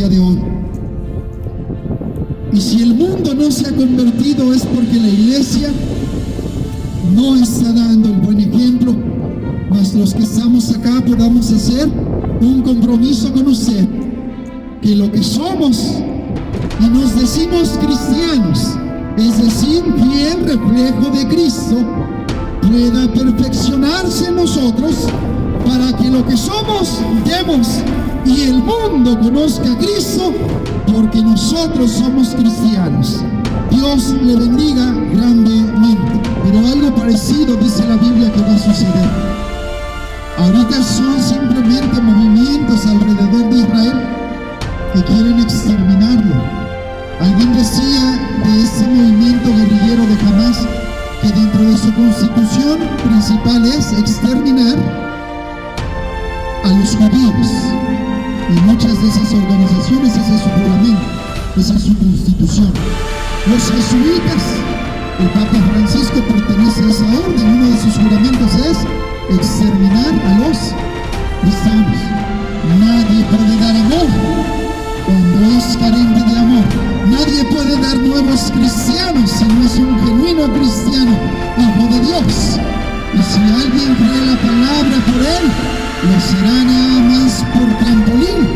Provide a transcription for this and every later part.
día de hoy. Y si el mundo no se ha convertido es porque la iglesia no está dando el buen ejemplo, mas los que estamos acá podamos hacer un compromiso con usted, que lo que somos y nos decimos cristianos, es decir, fiel reflejo de Cristo, pueda perfeccionarse en nosotros para que lo que somos demos y el mundo conozca a Cristo, porque nosotros somos cristianos. Dios le bendiga grandemente. Pero algo parecido dice la Biblia que va a suceder. Ahorita son simplemente movimientos alrededor de Israel que quieren exterminarlo. Alguien decía de ese movimiento guerrillero de Hamas que dentro de su constitución principal es exterminar a los judíos. Y muchas de esas organizaciones, ese es su juramento, esa es su constitución. Los jesuitas, el Papa Francisco pertenece a esa orden. Uno de sus juramentos es exterminar a los cristianos. Nadie puede dar amor cuando es carente de amor. Nadie puede dar nuevos cristianos si no es un genuino cristiano, hijo de Dios. Y si alguien cree la palabra por él, lo será nada más por trampolín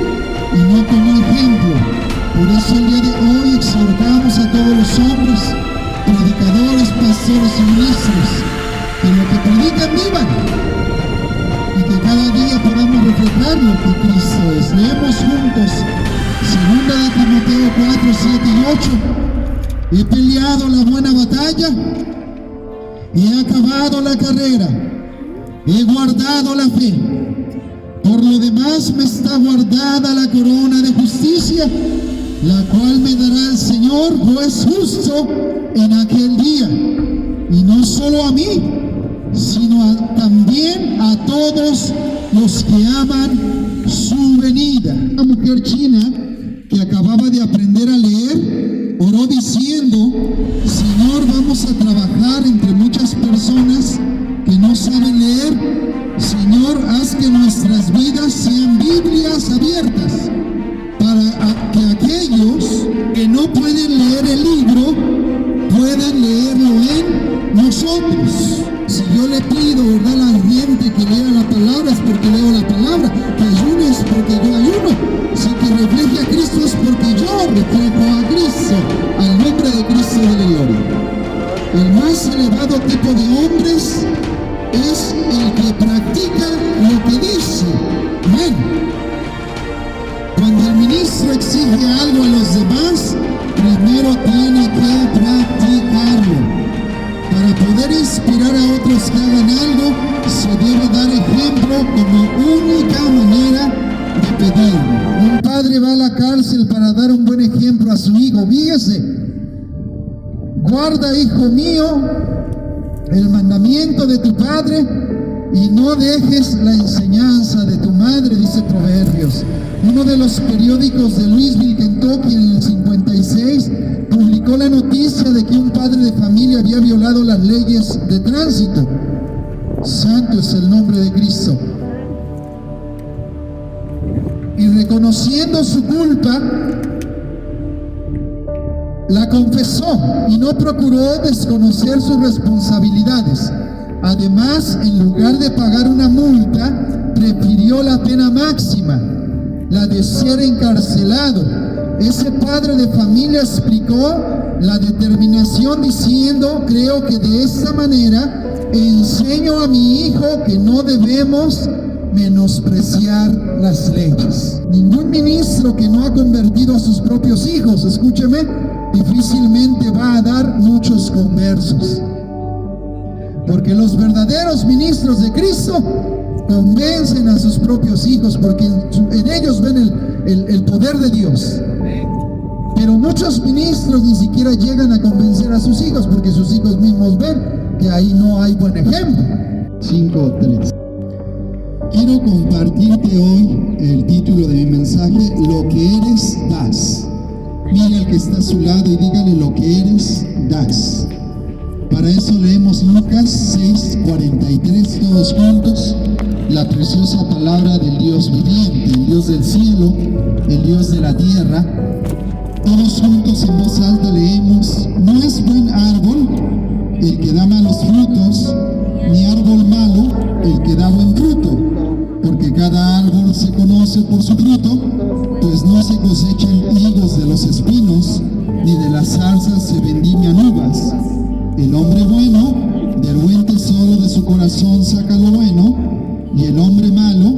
y no como ejemplo. Por eso el día de hoy exhortamos a todos los hombres, predicadores, pastores y ministros, que lo que predican vivan y que cada día podamos reflejar lo que Cristo es. Leemos juntos 2 de Timoteo 4, 7 y 8. He peleado la buena batalla, he acabado la carrera, he guardado la fe. Por lo demás me está guardada la corona de justicia, la cual me dará el Señor, juez justo, en aquel día. Y no solo a mí, sino también a todos los que aman su venida. Una mujer china que acababa de aprender a leer, oró diciendo: Señor, vamos a trabajar entre muchas personas que no saben leer. Señor, haz que nuestras vidas sean Biblias abiertas para que aquellos que no pueden leer el libro puedan leerlo en nosotros. Si yo le pido, ¿verdad?, a la gente que lea la palabra, es porque leo la palabra, que ayune es porque yo ayuno, si que refleje a Cristo es porque yo reflejo a Cristo, al nombre de Cristo de la gloria. El más elevado tipo de hombres es el que practica lo que dice. Amén. Cuando el ministro exige algo a los demás, primero tiene que practicarlo. Para poder inspirar a otros que hagan algo, se debe dar ejemplo como única manera de pedir. Un padre va a la cárcel para dar un buen ejemplo a su hijo. Fíjese, guarda, hijo mío, el mandamiento de tu padre y no dejes la enseñanza de tu madre, dice Proverbios. Uno de los periódicos de Louisville, Kentucky, en el 56, publicó la noticia de que un padre de familia había violado las leyes de tránsito. Santo es el nombre de Cristo. Y reconociendo su culpa, la confesó y no procuró desconocer sus responsabilidades. Además, en lugar de pagar una multa, prefirió la pena máxima, la de ser encarcelado. Ese padre de familia explicó la determinación diciendo: creo que de esta manera enseño a mi hijo que no debemos menospreciar las leyes. Ningún ministro que no ha convertido a sus propios hijos, escúcheme, difícilmente va a dar muchos conversos. Porque los verdaderos ministros de Cristo convencen a sus propios hijos, porque en ellos ven el poder de Dios. Pero muchos ministros ni siquiera llegan a convencer a sus hijos, porque sus hijos mismos ven que ahí no hay buen ejemplo. 5:3. Quiero compartirte hoy el título de mi mensaje: Lo que eres, das. Mira al que está a su lado y dígale: lo que eres, das. Para eso leemos Lucas 6:43 todos juntos. la preciosa palabra del Dios viviente, el Dios del cielo, el Dios de la tierra. Todos juntos en voz alta leemos: no es buen árbol el que da malos frutos, ni árbol malo el que da buen fruto, porque cada árbol se conoce por su fruto, pues no se cosechan higos de los espinos, ni de las zarzas se vendimian uvas. El hombre bueno del buen tesoro de su corazón saca lo bueno, y el hombre malo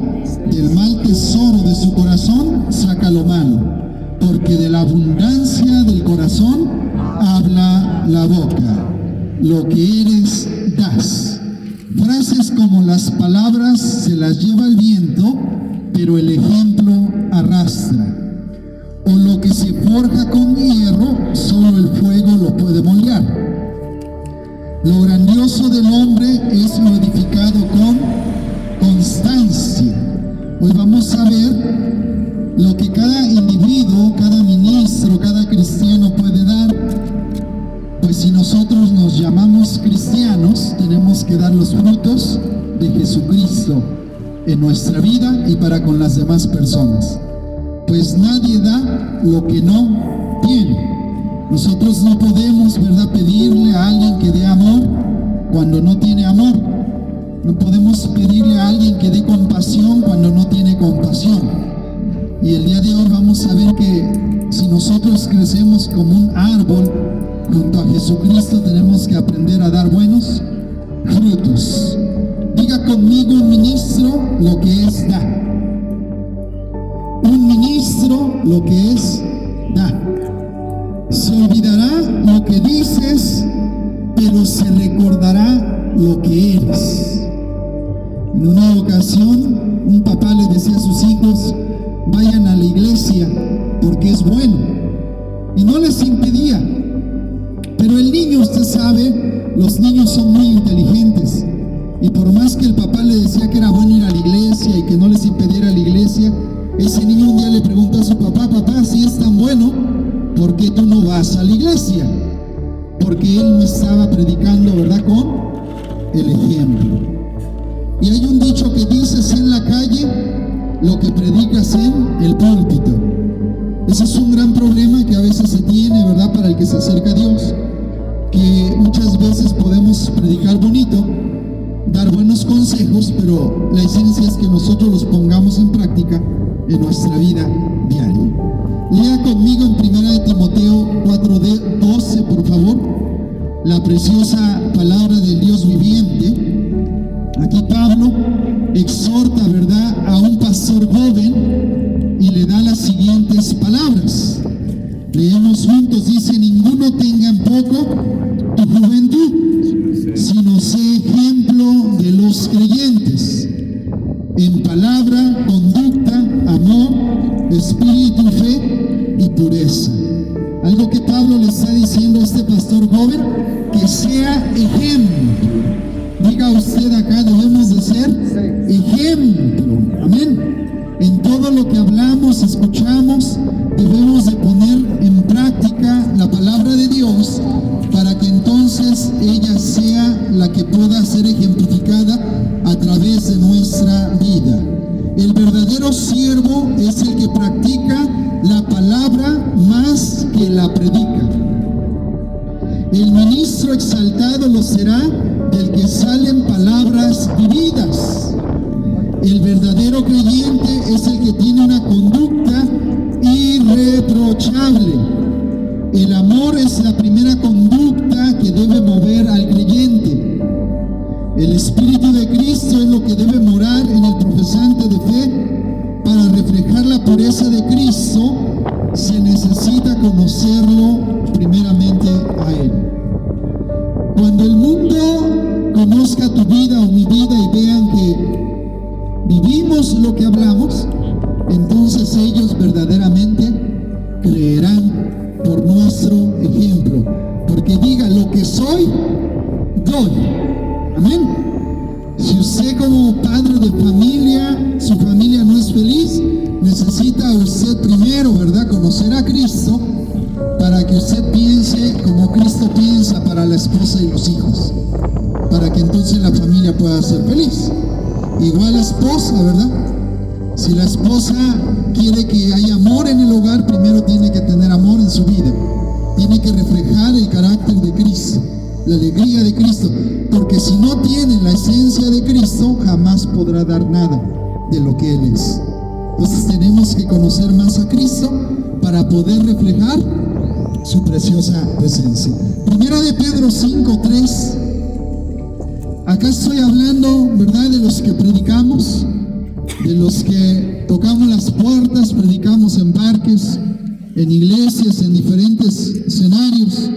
del mal tesoro de su corazón saca lo malo, porque de la abundancia del corazón habla la boca. Lo que eres, das. Frases como las palabras se las lleva el viento, pero el ejemplo arrastra. O lo que se forja con hierro, solo el fuego lo puede moldear. Lo grandioso del hombre es lo edificado con constancia. Hoy vamos a ver lo que cada individuo, cada ministro, cada cristiano puede dar. Pues si nosotros nos llamamos cristianos, tenemos que dar los frutos de Jesucristo en nuestra vida y para con las demás personas. Pues nadie da lo que no tiene. Nosotros no podemos, ¿verdad?, pedirle a alguien que dé amor cuando no tiene amor. No podemos pedirle a alguien que dé compasión cuando no tiene compasión. Y el día de hoy vamos a ver que si nosotros crecemos como un árbol junto a Jesucristo, tenemos que aprender a dar buenos frutos. Diga conmigo: un ministro lo que es da. Un ministro lo que es da. Se olvidará lo que dices, pero se recordará lo que eres. En una ocasión, un papá le decía a sus hijos: vayan a la iglesia porque es bueno, y no les impedía. Pero el niño, usted sabe, los niños son muy inteligentes, y por más que el papá le decía que era bueno ir a la iglesia y que no les impediera la iglesia, ese niño un día le preguntó a su papá: papá, si es tan bueno, ¿por qué tú no vas a la iglesia? Porque él no estaba predicando, ¿verdad?, con el ejemplo. Y hay un dicho que dice: sé en la calle lo que predicas en el púlpito. Ese es un gran problema que a veces se tiene, ¿verdad?, para el que se acerca a Dios, que muchas veces podemos predicar bonito, dar buenos consejos, pero la esencia es que nosotros los pongamos en práctica en nuestra vida diaria. Lea conmigo en 1 Timoteo 4:12, por favor, la preciosa palabra del Dios viviente. Aquí Pablo exhorta, ¿verdad?, a un pastor joven y le da las siguientes palabras. Leemos juntos. Dice: ninguno tenga en poco tu juventud, sino sé ejemplo de los creyentes en palabra, conducta, amor, espíritu, fe y pureza. Algo que Pablo le está diciendo a este pastor joven: que sea ejemplo. Diga usted acá: debemos de ser ejemplo. Amén. En todo lo que hablamos, escuchamos, debemos de poner en práctica la palabra de Dios, para que entonces ella sea la que pueda ser ejemplificada a través de nuestra vida. El verdadero siervo es el que practica la palabra más que la predica. El ministro exaltado lo será del que salen palabras vividas. El verdadero creyente es el que tiene una conducta irreprochable. El amor es la primera conducta que debe mover al creyente. El Espíritu de Cristo es lo que debe morar en el profesante de fe. Para reflejar la pureza de Cristo, se necesita conocerlo primeramente a Él. Cuando el mundo conozca tu vida o mi vida y vean que vivimos lo que hablamos, entonces ellos verdaderamente creerán por nuestro ejemplo. Porque diga: lo que soy, doy. Amén. Si usted como padre de familia, su familia no es feliz, necesita usted primero, ¿verdad?, conocer a Cristo, para que usted piense como Cristo piensa para la esposa y los hijos, para que entonces la familia pueda ser feliz. Igual la esposa, ¿verdad? Si la esposa quiere que haya amor en el hogar, primero tiene que tener amor en su vida. Tiene que reflejar el carácter de Cristo, la alegría de Cristo, porque si no tiene la esencia de Cristo, jamás podrá dar nada de lo que Él es. Entonces tenemos que conocer más a Cristo para poder reflejar su preciosa presencia. Primera de Pedro 5:3. Acá estoy hablando, ¿verdad?, de los que predicamos, de los que tocamos las puertas, predicamos en parques, en iglesias, en diferentes escenarios.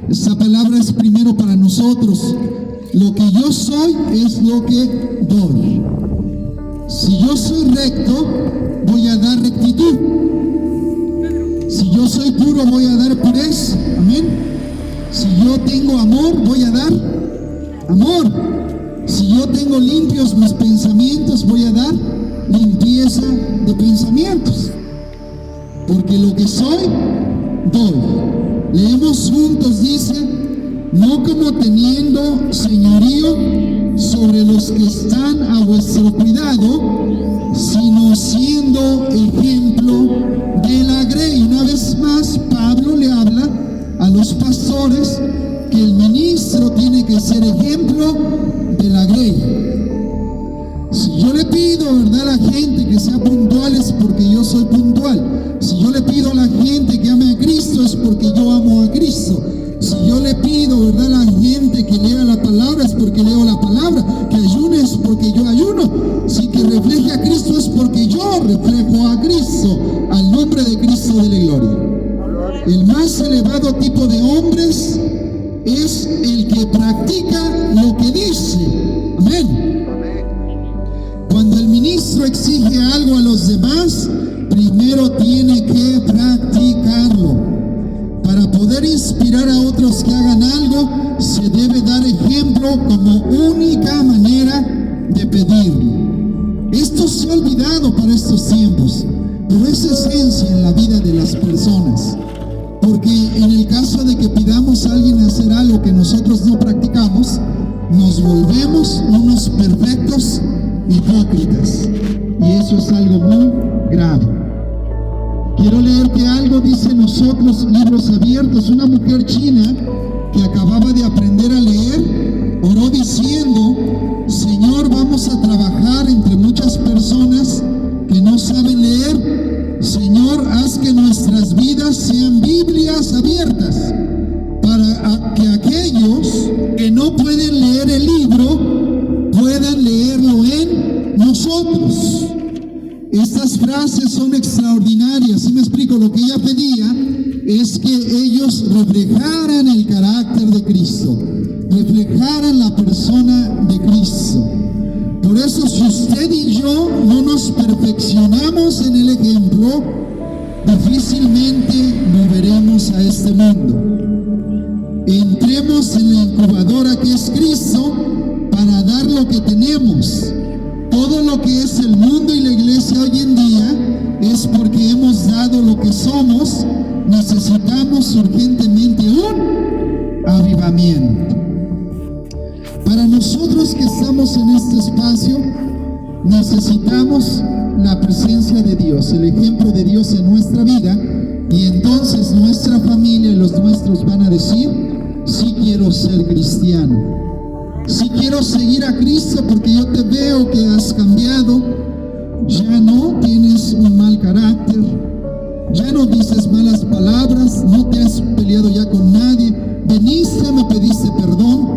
Esta palabra es primero para nosotros. Lo que yo soy es lo que doy. Si yo soy recto, voy a dar rectitud. Si yo soy puro, voy a dar pureza. Amén. Si yo tengo amor, voy a dar amor. Si yo tengo limpios mis pensamientos, voy a dar limpieza de pensamientos. Porque lo que soy, doy. Leemos juntos, dice: no como teniendo señorío sobre los que están a vuestro cuidado, sino siendo ejemplo de la grey. Una vez más, Pablo le habla a los pastores que el ministro tiene que ser ejemplo de la grey. Si yo le pido, ¿verdad?, a la gente que sea puntual, es porque yo soy puntual. Si yo le pido a la gente que ame a Cristo, es porque yo amo a Cristo. Si yo le pido, ¿verdad?, a la gente que lea la palabra, es porque leo la palabra. Que ayune, es porque yo ayuno. Si que refleje a Cristo, es porque yo reflejo a Cristo, al nombre de Cristo de la gloria. El más elevado tipo de hombres es el que practica lo que dice. Amén. Cuando el ministro exige algo a los demás, primero tiene que practicarlo. Para poder inspirar a otros que hagan algo, se debe dar ejemplo como única manera de pedirlo. Esto se ha olvidado para estos tiempos, pero es esencia en la vida de las personas. Porque en el caso de que pidamos a alguien hacer algo que nosotros no practicamos, nos volvemos unos perfectos hipócritas. Y eso es algo muy grave. Quiero leerte algo, dice Nosotros, Libros Abiertos. Una mujer china que acababa de aprender a leer, oró diciendo: Señor, vamos a trabajar entre muchas personas que no saben leer. Señor, haz que nuestras vidas sean Biblias abiertas, para que aquellos que no pueden leer el libro puedan leerlo en nosotros. Estas frases son extraordinarias. ¿Sí me explico? Lo que ella pedía es que ellos reflejaran el carácter de Cristo, reflejaran la persona de Cristo. Por eso, si usted y yo no nos perfeccionamos en el ejemplo, difícilmente moveremos a este mundo. Entremos en la incubadora que es Cristo para dar lo que tenemos. Todo lo que es el mundo y la iglesia hoy en día es porque hemos dado lo que somos. Necesitamos urgentemente un avivamiento. Para nosotros que estamos en este espacio, necesitamos la presencia de Dios, el ejemplo de Dios en nuestra vida, y entonces nuestra familia y los nuestros van a decir: sí quiero ser cristiano. Si quiero seguir a Cristo, porque yo te veo que has cambiado, ya no tienes un mal carácter, ya no dices malas palabras, no te has peleado ya con nadie, veniste, me pediste perdón.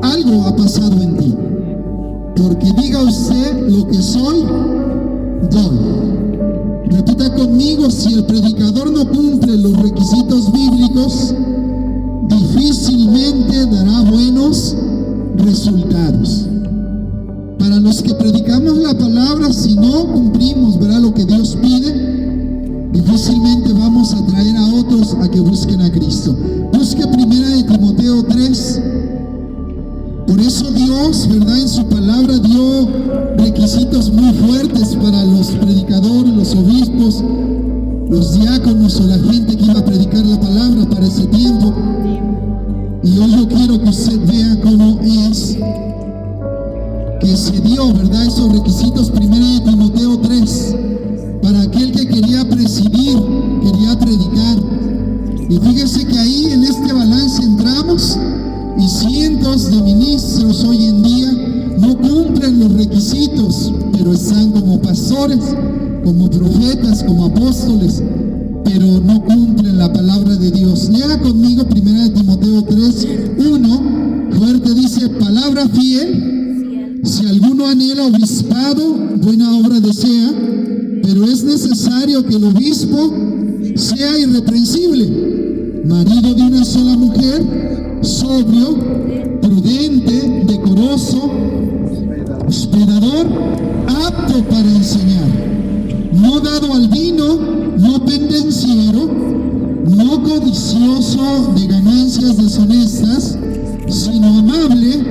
Algo ha pasado en ti, porque diga usted: lo que soy, doy. Repita conmigo: si el predicador no cumple los requisitos bíblicos, difícilmente dará buenos resultados. Para los que predicamos la palabra, si no cumplimos, verá lo que Dios pide, difícilmente vamos a traer a otros a que busquen a Cristo. Busque 1 de Timoteo 3. Por eso Dios, ¿verdad?, en su palabra dio requisitos muy fuertes para los predicadores, los obispos, los diáconos o la gente que iba a predicar la palabra para ese tiempo. Y hoy yo quiero que usted vea cómo es que se dio, ¿verdad? Esos requisitos, 1 Timoteo 3, para aquel que quería presidir, quería predicar. Y fíjese que ahí en este balance entramos y cientos de ministros hoy en día no cumplen los requisitos, pero están como pastores, como profetas, como apóstoles, pero no cumplen la palabra de Dios. Lea conmigo 1 Timoteo 3, 1, fuerte, dice: palabra fiel, si alguno anhela obispado, buena obra desea, pero es necesario que el obispo sea irreprensible, marido de una sola mujer, sobrio, prudente, decoroso, hospedador, apto para enseñar, no dado al vino, no pendenciero, no codicioso de ganancias deshonestas, sino amable,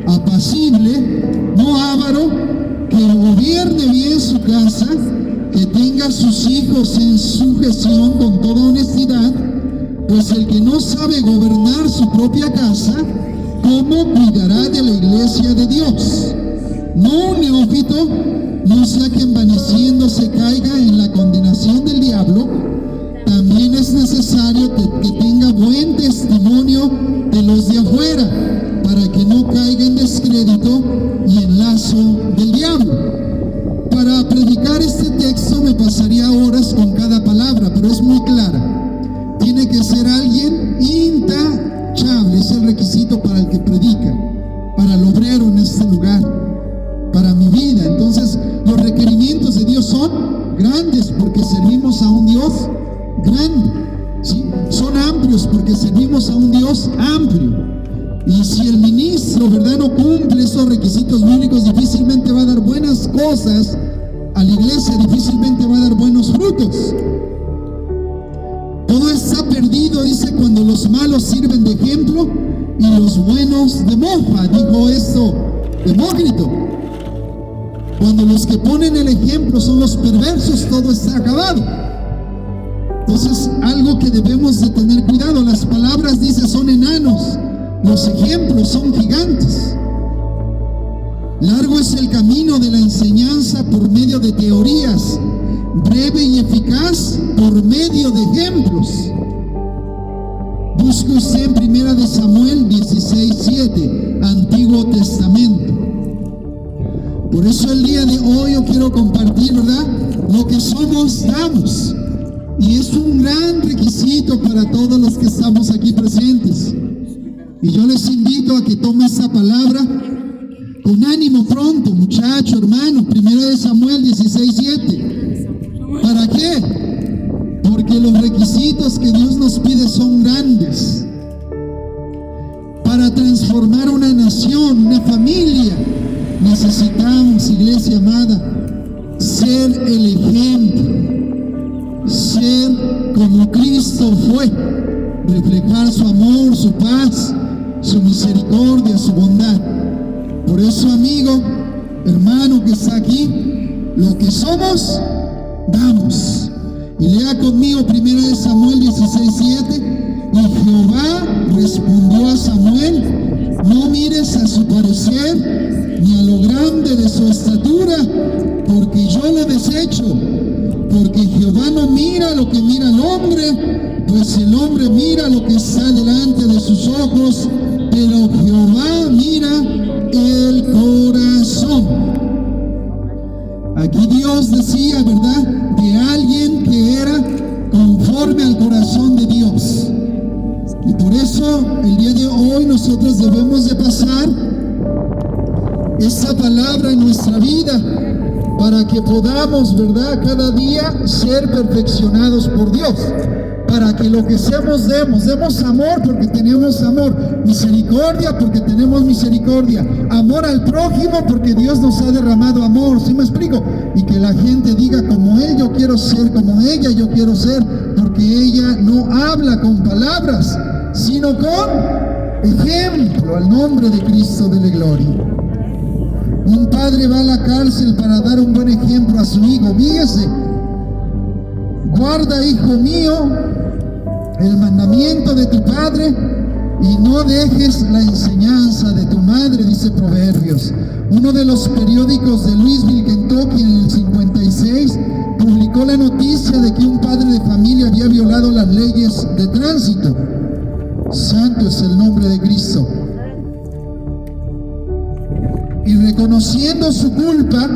apacible, no avaro, que gobierne bien su casa, que tenga a sus hijos en sujeción con toda honestidad, pues el que no sabe gobernar su propia casa, ¿cómo cuidará de la iglesia de Dios? No un neófito, no sea que envaneciéndose caiga en la condenación del diablo. También es necesario que tenga buen testimonio de los de afuera, para que no caiga en descrédito y en lazo del diablo. Para predicar este texto me pasaría horas con cada palabra, pero es muy clara. Tiene que ser alguien intachable, es el requisito para el que predica, para el obrero en este lugar, para mi vida. Entonces, los requerimientos de Dios son grandes porque servimos a un Dios grande, ¿sí? Son amplios porque servimos a un Dios amplio. Y si el ministro, ¿verdad?, no cumple esos requisitos bíblicos, difícilmente va a dar buenas cosas a la iglesia, difícilmente va a dar buenos frutos. Todo está perdido, dice, cuando los malos sirven de ejemplo y los buenos de mofa. Dijo esto Demócrito. Cuando los que ponen el ejemplo son los perversos, todo está acabado. Entonces, algo que debemos de tener cuidado. Las palabras, dice, son enanos, los ejemplos son gigantes. Largo es el camino de la enseñanza por medio de teorías, breve y eficaz por medio de ejemplos. Busque usted en 1 Samuel 16:7, Antiguo Testamento. Por eso el día de hoy yo quiero compartir, ¿verdad?, lo que somos, damos. Y es un gran requisito para todos los que estamos aquí presentes. Y yo les invito a que tomen esa palabra con ánimo pronto, muchacho, hermano. 1 Samuel 16:7. ¿Para qué? Porque los requisitos que Dios nos pide son grandes. Para transformar una nación, una familia, necesitamos, iglesia amada, ser el ejemplo, ser como Cristo fue, reflejar su amor, su paz, su misericordia, su bondad. Por eso, amigo, hermano que está aquí, lo que somos, damos. Y lea conmigo 1 Samuel 16:7. Y Jehová respondió a Samuel: no mires a su parecer, ni a lo grande de su estatura, porque yo lo desecho. Porque Jehová no mira lo que mira el hombre, pues el hombre mira lo que está delante de sus ojos, pero Jehová mira el corazón. Aquí Dios decía, ¿verdad?, de alguien que era conforme al corazón de Dios. Y por eso el día de hoy nosotros debemos de pasar esa palabra en nuestra vida para que podamos, ¿verdad?, cada día ser perfeccionados por Dios. Para que lo que seamos demos amor porque tenemos amor, misericordia porque tenemos misericordia, amor al prójimo porque Dios nos ha derramado amor, ¿sí me explico? Y que la gente diga, como él yo quiero ser, como ella yo quiero ser, porque ella no habla con palabras, sino con ejemplo, al nombre de Cristo de la gloria. Un padre va a la cárcel para dar un buen ejemplo a su hijo. Fíjese, guarda, hijo mío, el mandamiento de tu padre y no dejes la enseñanza de tu madre, dice Proverbios. Uno de los periódicos de Louisville, Kentucky, en el 56, publicó la noticia de que un padre de familia había violado las leyes de tránsito. Santo es el nombre de Cristo. Y reconociendo su culpa,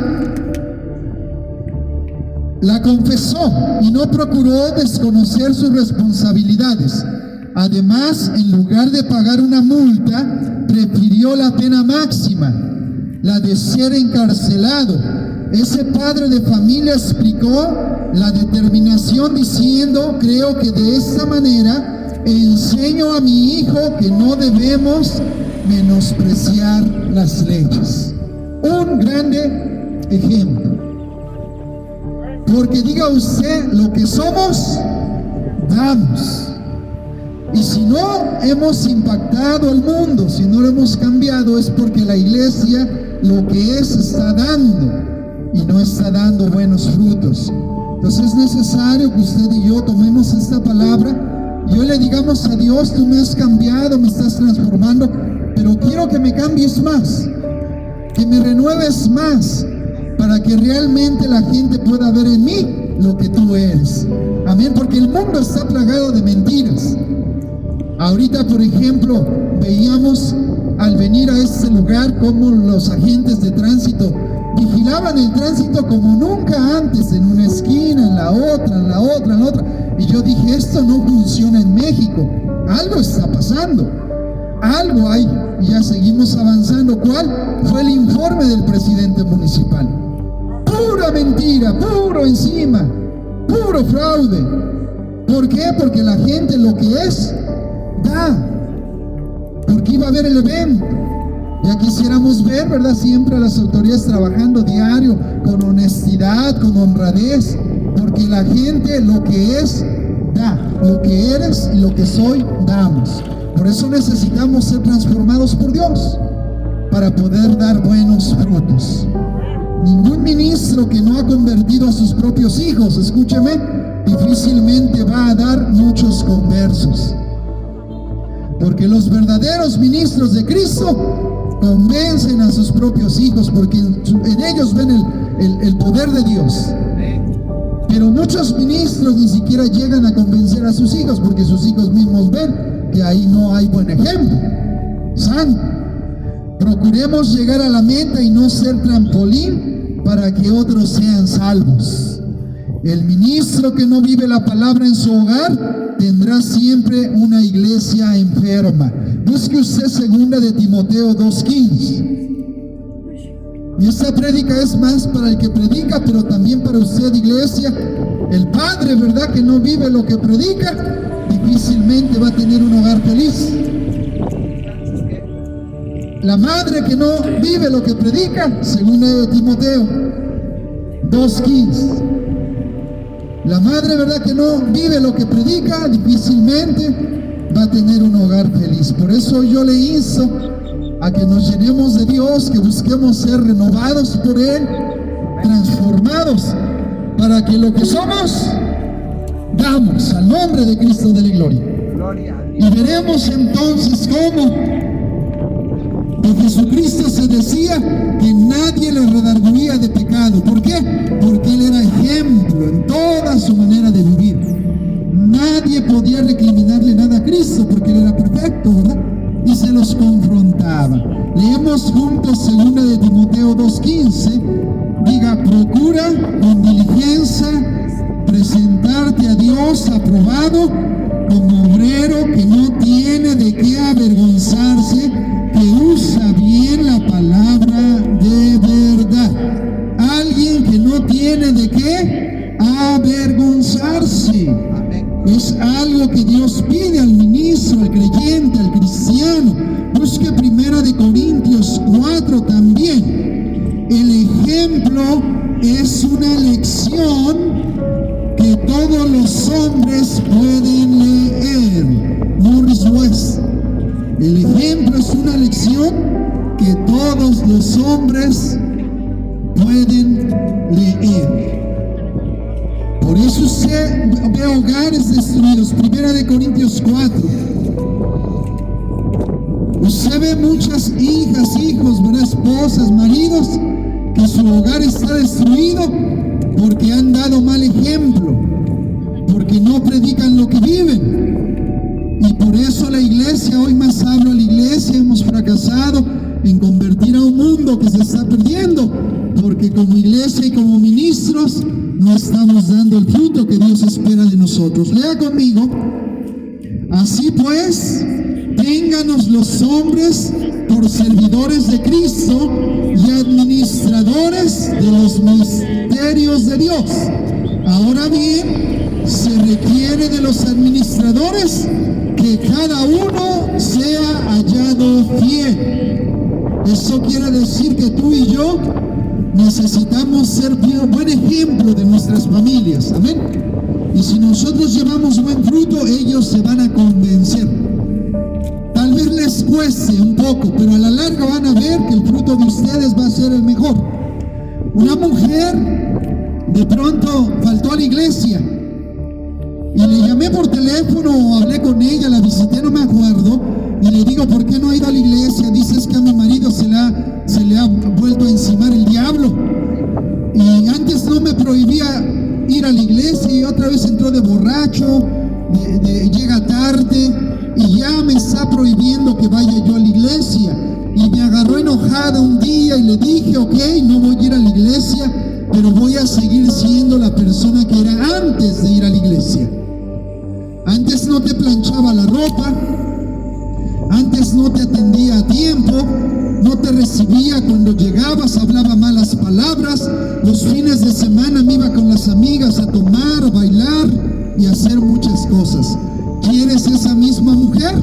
la confesó y no procuró desconocer sus responsabilidades. Además, en lugar de pagar una multa, prefirió la pena máxima, la de ser encarcelado. Ese padre de familia explicó la determinación diciendo: creo que de esta manera enseño a mi hijo que no debemos menospreciar las leyes. Un grande ejemplo. Porque diga usted, lo que somos, damos. Y si no hemos impactado al mundo, si no lo hemos cambiado, es porque la iglesia lo que es está dando y no está dando buenos frutos. Entonces es necesario que usted y yo tomemos esta palabra y hoy le digamos a Dios: tú me has cambiado, me estás transformando, pero quiero que me cambies más, que me renueves más, para que realmente la gente pueda ver en mí lo que tú eres. Amén, porque el mundo está plagado de mentiras. Ahorita, por ejemplo, veíamos al venir a este lugar cómo los agentes de tránsito vigilaban el tránsito como nunca antes, en una esquina, en la otra, en la otra, en la otra. Y yo dije, esto no funciona en México. Algo está pasando. Algo hay. Y ya seguimos avanzando. ¿Cuál? Fue el informe del presidente municipal. Pura mentira, puro encima, puro fraude. ¿Por qué? Porque la gente lo que es, da. Porque iba a haber el evento. Ya quisiéramos ver, ¿verdad? Siempre a las autoridades trabajando diario, con honestidad, con honradez. Porque la gente lo que es, da. Lo que eres y lo que soy, damos. Por eso necesitamos ser transformados por Dios, para poder dar buenos frutos. Ningún ministro que no ha convertido a sus propios hijos, escúcheme, difícilmente va a dar muchos conversos. Porque los verdaderos ministros de Cristo convencen a sus propios hijos, porque en ellos ven el poder de Dios. Pero muchos ministros ni siquiera llegan a convencer a sus hijos, porque sus hijos mismos ven que ahí no hay buen ejemplo. Santo. Procuremos llegar a la meta y no ser trampolín para que otros sean salvos. El ministro que no vive la palabra en su hogar tendrá siempre una iglesia enferma. Busque usted 2 de Timoteo 2:15. Y esta prédica es más para el que predica, pero también para usted, iglesia. El padre, ¿verdad?, que no vive lo que predica, difícilmente va a tener un hogar feliz. La madre que no vive lo que predica, 2 de Timoteo 2:15. La madre, ¿verdad?, que no vive lo que predica, difícilmente va a tener un hogar feliz. Por eso yo le insto a que nos llenemos de Dios, que busquemos ser renovados por Él, transformados, para que lo que somos, damos al nombre de Cristo de la gloria. Y veremos entonces cómo de Jesucristo se decía que nadie le redarguía de pecado. ¿Por qué? Porque Él era ejemplo en toda su manera de vivir. Nadie podía recriminarle nada a Cristo porque Él era perfecto, ¿verdad? Y se los confrontaba. Leemos juntos 2 de Timoteo 2:15. Diga: procura con diligencia presentarte a Dios aprobado, como obrero que no tiene de qué avergonzarse, que usa bien la palabra de verdad. Alguien que no tiene de qué avergonzarse. Es algo que Dios pide al ministro, al creyente, al cristiano. Busque 1 de Corintios 4 también. El ejemplo es una lección que todos los hombres pueden leer. Morris West. El ejemplo es una lección que todos los hombres pueden leer. Por eso usted ve hogares destruidos. 1 de Corintios 4. Usted ve muchas hijas, hijos, ¿verdad? Esposas, maridos, que su hogar está destruido porque han dado mal ejemplo, porque no predican lo que viven. Y por eso la iglesia, hoy más hablo a la iglesia, hemos fracasado en convertir a un mundo que se está perdiendo, porque como iglesia y como ministros no estamos dando el fruto que Dios espera de nosotros. Lea conmigo. Así pues, ténganos los hombres por servidores de Cristo y administradores de los misterios de Dios. Ahora bien, se requiere de los administradores que cada uno sea hallado fiel. Eso quiere decir que tú y yo necesitamos ser buen ejemplo de nuestras familias. Amén. Y si nosotros llevamos buen fruto, ellos se van a convencer. Tal vez les cueste un poco, pero a la larga van a ver que el fruto de ustedes va a ser el mejor. Una mujer de pronto faltó a la iglesia y le llamé por teléfono o hablé con ella, la visité, no me acuerdo, y le digo, ¿por qué no ha ido a la iglesia? Dices que a mi marido se le ha vuelto a encimar el diablo, y antes no me prohibía ir a la iglesia y otra vez entró de borracho, llega tarde y ya me está prohibiendo que vaya yo a la iglesia. Y me agarró enojada un día y le dije, ok, no voy a ir a la iglesia, pero voy a seguir siendo la persona que era antes de ir a la iglesia. Antes no te planchaba la ropa, antes no te atendía a tiempo, no te recibía cuando llegabas, hablaba malas palabras. Los fines de semana me iba con las amigas a tomar, a bailar y a hacer muchas cosas. ¿Quieres esa misma mujer?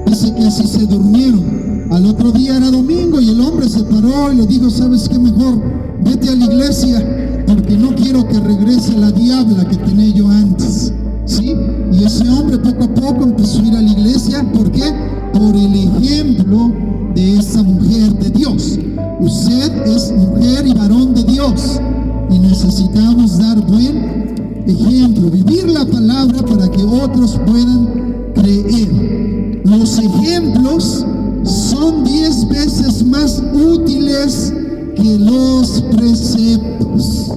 Dice que así se durmieron. Al otro día era domingo y el hombre se paró y le dijo, ¿sabes qué? Mejor vete a la iglesia porque no quiero que regrese la diabla que tenía yo antes. ¿Sí? Y ese hombre poco a poco empezó a ir a la iglesia. ¿Por qué? Por el ejemplo de esa mujer de Dios. Usted es mujer y varón de Dios y necesitamos dar buen ejemplo, vivir la palabra para que otros puedan creer. Los ejemplos son 10 veces más útiles que los preceptos.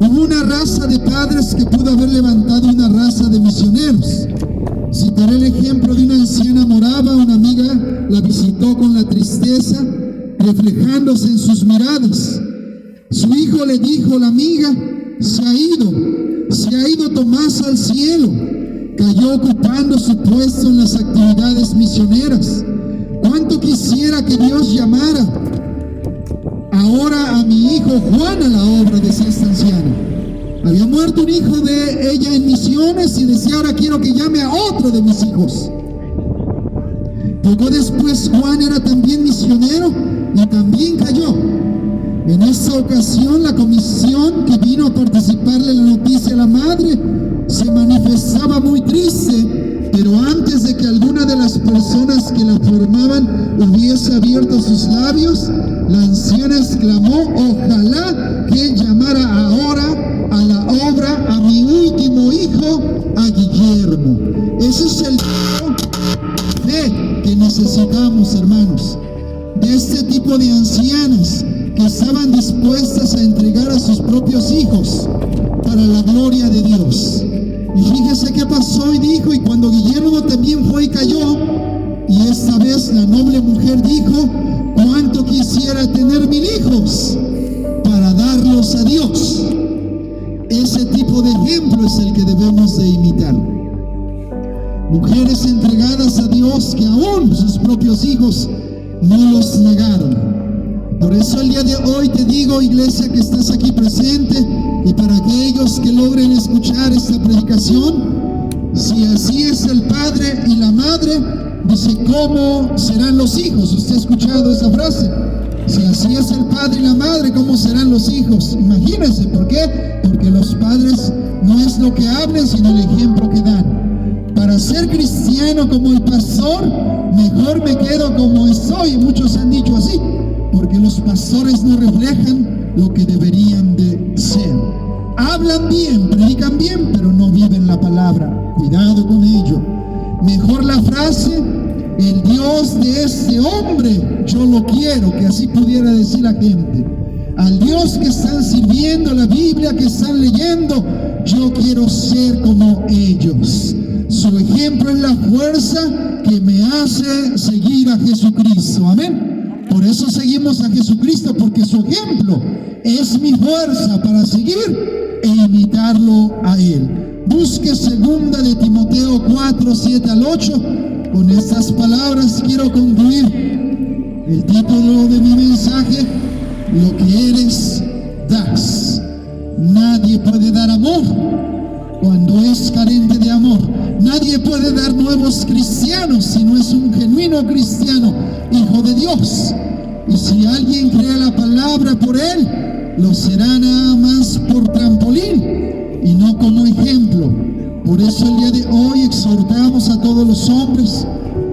Hubo una raza de padres que pudo haber levantado una raza de misioneros. Citaré el ejemplo de una anciana morava. Una amiga la visitó con la tristeza reflejándose en sus miradas. Su hijo le dijo a la amiga, se ha ido Tomás al cielo, cayó ocupando su puesto en las actividades misioneras. ¿Cuánto quisiera que Dios llamara ahora a mi hijo Juan a la obra?, decía esta anciana. Había muerto un hijo de ella en misiones y decía, ahora quiero que llame a otro de mis hijos. Poco después Juan era también misionero y también cayó. En esta ocasión la comisión que vino a participarle la noticia a la madre se manifestaba muy triste, pero antes de que alguna de las personas que la formaban hubiese abierto sus labios, la anciana exclamó, ojalá que llamara ahora a la obra a mi último hijo, a Guillermo. Ese es el fe que necesitamos, hermanos, de este tipo de ancianas que estaban dispuestas a entregar a sus propios hijos para la gloria de Dios. Y fíjese qué pasó y dijo, y cuando Guillermo también fue y cayó, y esta vez la noble mujer dijo, cuánto quisiera tener 1000 hijos para darlos a Dios. Ese tipo de ejemplo es el que debemos de imitar. Mujeres entregadas a Dios que aún sus propios hijos no los negaron. Por eso el día de hoy te digo, iglesia que estás aquí presente, y para aquellos que logren escuchar esta predicación, si así es el padre y la madre, dice, ¿cómo serán los hijos? ¿Usted ha escuchado esa frase? Si así es el padre y la madre, ¿cómo serán los hijos? Imagínense, ¿por qué? Porque los padres no es lo que hablan, sino el ejemplo que dan. Para ser cristiano como el pastor, mejor me quedo como estoy. Muchos han dicho así, porque los pastores no reflejan lo que deberían de ser. Hablan bien, predican bien, pero no viven la palabra. Cuidado con ello. Mejor la frase, el Dios de este hombre, yo lo quiero, que así pudiera decir la gente. Al Dios que están sirviendo, la Biblia que están leyendo, yo quiero ser como ellos. Su ejemplo es la fuerza que me hace seguir a Jesucristo. Amén. Por eso seguimos a Jesucristo, porque su ejemplo es mi fuerza para seguir e imitarlo a Él. Busque 2 de Timoteo 4, 7 al 8. Con estas palabras quiero concluir el título de mi mensaje: lo que eres, das. Nadie puede dar amor cuando es carente de amor. Nadie puede dar nuevos cristianos si no es un genuino cristiano, hijo de Dios. Y si alguien crea la palabra por él, lo será nada más por trampolín y no como ejemplo. Por eso el día de hoy exhortamos a todos los hombres,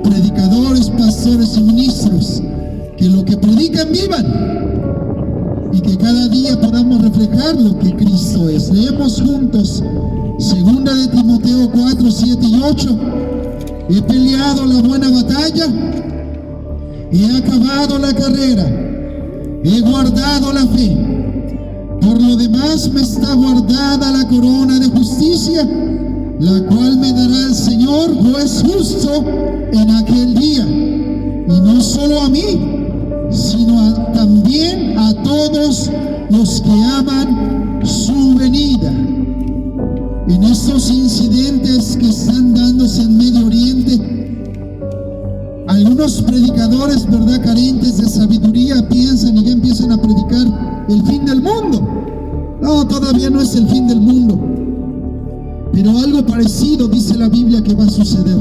predicadores, pastores y ministros, que lo que predican vivan y que cada día podamos reflejar lo que Cristo es. Leemos juntos 2 de Timoteo 4, 7 y 8. He peleado la buena batalla, he acabado la carrera, he guardado la fe. Por lo demás me está guardada la corona de justicia, la cual me dará el Señor, juez justo, en aquel día. Y no solo a mí, sino también a todos los que aman su venida. En estos incidentes que están dándose en Medio Oriente, algunos predicadores, ¿verdad?, carentes de sabiduría, piensan y ya empiezan a predicar el fin del mundo. No, todavía no es el fin del mundo, pero algo parecido dice la Biblia que va a suceder.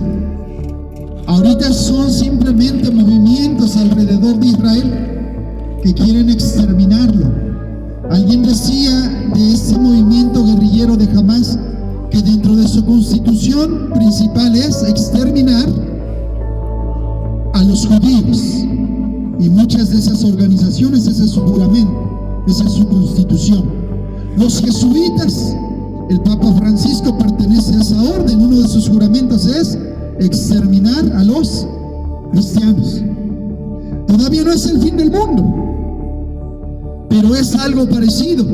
Ahorita son simplemente movimientos alrededor de Israel que quieren exterminarlo. Alguien decía de este movimiento guerrillero de Hamas que dentro de su constitución principal es exterminar a los judíos. Y muchas de esas organizaciones, ese es su juramento, esa es su constitución. Los jesuitas, el Papa Francisco pertenece a esa orden. Uno de sus juramentos es exterminar a los cristianos. Todavía no es el fin del mundo, pero es algo parecido.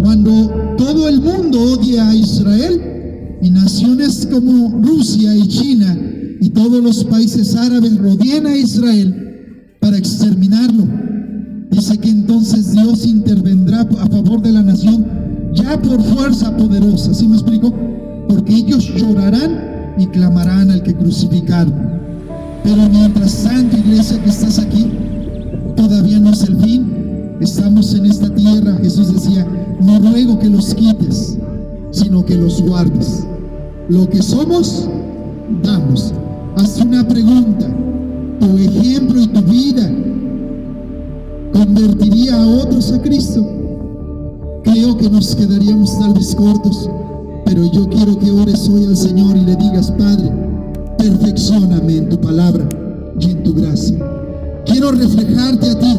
Cuando todo el mundo odia a Israel y naciones como Rusia y China y todos los países árabes rodean a Israel para exterminarlo, dice que entonces Dios intervendrá a favor de la nación ya por fuerza poderosa. ¿Sí me explico? Porque ellos llorarán y clamarán al que crucificaron. Pero mientras tanto, iglesia que estás aquí, todavía no es el fin. Estamos en esta tierra. Jesús decía: no ruego que los quites, sino que los guardes. Lo que somos, damos. Haz una pregunta: ¿tu ejemplo y tu vida convertiría a otros a Cristo? Creo que nos quedaríamos tal vez cortos, pero yo quiero que ores hoy al Señor y le digas: Padre, perfeccióname en tu palabra y en tu gracia. Quiero reflejarte a ti.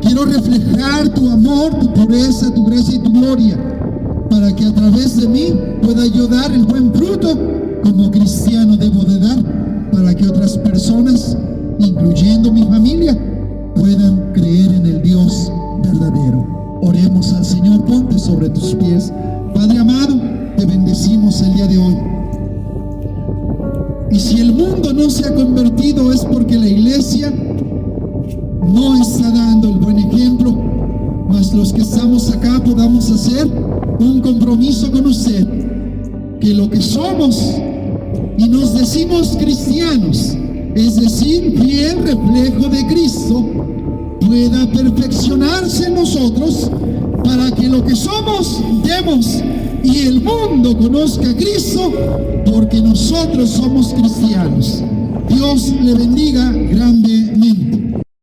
Quiero reflejar tu amor, tu pureza, tu gracia y tu gloria, para que a través de mí pueda yo dar el buen fruto como cristiano debo de dar, para que otras personas, incluyendo mi familia, puedan creer en el Dios verdadero. Oremos al Señor. Ponte sobre tus pies. Padre amado, te bendecimos el día de hoy. Y si el mundo no se ha convertido, es porque la iglesia no está dando el buen ejemplo. Mas los que estamos acá podamos hacer un compromiso con usted, que lo que somos y nos decimos cristianos, es decir, fiel reflejo de Cristo, pueda perfeccionarse en nosotros, para que lo que somos demos y el mundo conozca a Cristo, porque nosotros somos cristianos. Dios le bendiga grandemente.